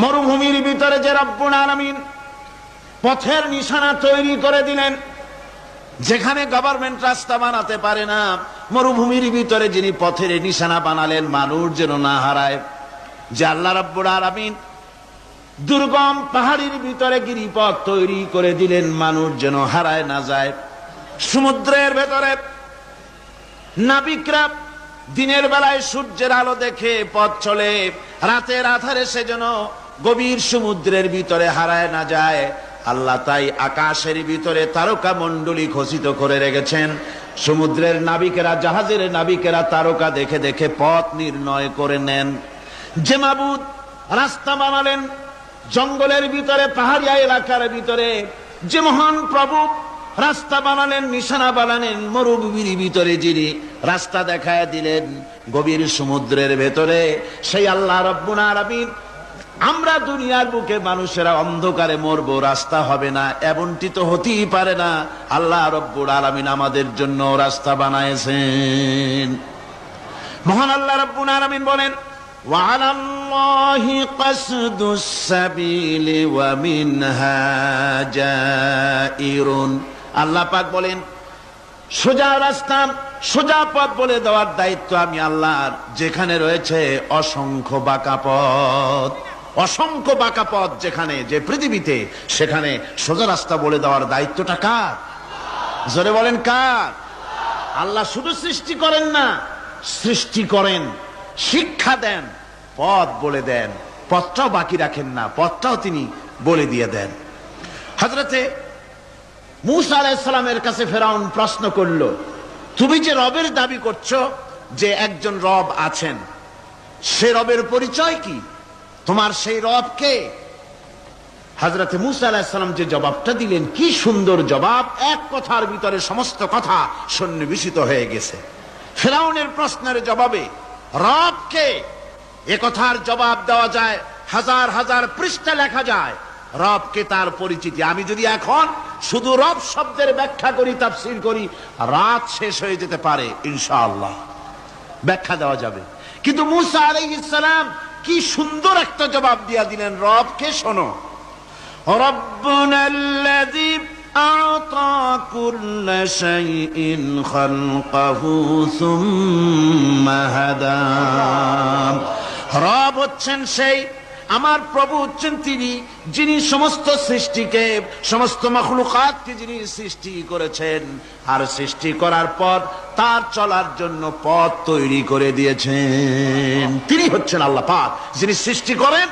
মরুভূমির ভিতরে যে রব্বুল আলামিন পথের নিশানা তৈরি করে দিলেন, যেখানে গভর্নমেন্ট রাস্তা বানাতে পারে না, মরুভূমির ভিতরে যিনি পথের নিশানা বানালেন মানুষ যেন না হারায়, যে আল্লাহ রাব্বুল আলামিন দুর্গম পাহাড়ির ভিতরে গিরিপথ তৈরি করে দিলেন মানুষ যেন হারায় না যায়। সমুদ্রের ভেতরে নাবিকরা দিনের বেলায় সূর্যের আলো দেখে পথ চলে, রাতের আধারে সে যেন গভীর সমুদ্রের ভিতরে হারায় না যায়। আল্লাহ তাই আকাশের ভিতরে তারকা মণ্ডলী খচিত করে রেখেছেন। সমুদ্রের নাবিকেরা, জাহাজের নাবিকেরা তারকা দেখে দেখে পথ নির্ণয় করে নেন। যে মাবুদ রাস্তা বানালেন জঙ্গলের ভিতরে, পাহাড়িয়া এলাকার ভিতরে, যে মহান প্রভু রাস্তা বানালেন, নিশানা বানালেন মরুভূমির ভিতরে, যিনি রাস্তা দেখায় দিলেন গভীর সমুদ্রের ভেতরে, সেই আল্লাহ রাব্বুল আলামিন আমরা দুনিয়ার বুকে মানুষেরা অন্ধকারে মরবো, রাস্তা হবে না, এমনটি তো হতেই পারে না। আল্লাহ রাব্বুল আলামিন আমাদের জন্য রাস্তা বানাইছেন। মহান আল্লাহ রাব্বুল আলামিন বলেন, وعلى الله قصد السبيل ومنها جائر। আল্লাহ পাক বলেন সোজা রাস্তা, সোজা পথ বলে দেওয়ার দায়িত্ব আমি আল্লাহর, যেখানে রয়েছে অসংখ্য বাঁকা পথ, অসংখ্য বাঁকা পথ যেখানে, যে পৃথিবীতে, সেখানে সোজা রাস্তা বলে দেওয়ার দায়িত্বটা কার? জোরে বলেন কার? আল্লাহ শুধু সৃষ্টি করেন না, সৃষ্টি করেন, শিক্ষা দেন, পথ বলে দেন, পথটাও বাকি রাখেন না, পথটাও তিনি বলে দিয়ে দেন। হযরতে মূসা আলাইহিস সালামের কাছে ফেরাউন প্রশ্ন করলো, তুমি যে রবের দাবি করছো, যে একজন রব আছেন, সে রবের পরিচয় কি? তোমার সেই রব কে? হযরতে মূসা আলাইহিস সালাম যে জবাবটা দিলেন, কি সুন্দর জবাব, এক কথার ভিতরে সমস্ত কথা সন্নিবেশিত হয়ে গেছে। ফেরাউনের প্রশ্নের জবাবে রব কে, এ কথার জবাব দেওয়া যায়, হাজার হাজার পৃষ্ঠা লেখা যায় রবকে, তার পরিচিতি। আমি যদি এখন শুধু রব শব্দের ব্যাখ্যা করি, তাফসীর করি, রাত শেষ হয়ে যেতে পারে, ইনশাআল্লাহ ব্যাখ্যা দেওয়া যাবে। কিন্তু মূসা আলাইহিস সালাম কি সুন্দর একটা জবাব দিয়া দিলেন রবকে, শোনো। রব্বুনাল্লাযী আ'তা কুল্লা শাইইন খালকাহু সুম্মা হাদা। রব হচ্ছেন সেই, আমার প্রভু হচ্ছেন তিনি, যিনি সমস্ত সৃষ্টিকে, সমস্ত মাখলুকাতকে যিনি সৃষ্টি করেছেন, আর সৃষ্টি করার পর তার চলার জন্য পথ তৈরি করে দিয়েছেন। তিনি হচ্ছেন আল্লাহ পাক, যিনি সৃষ্টি করেন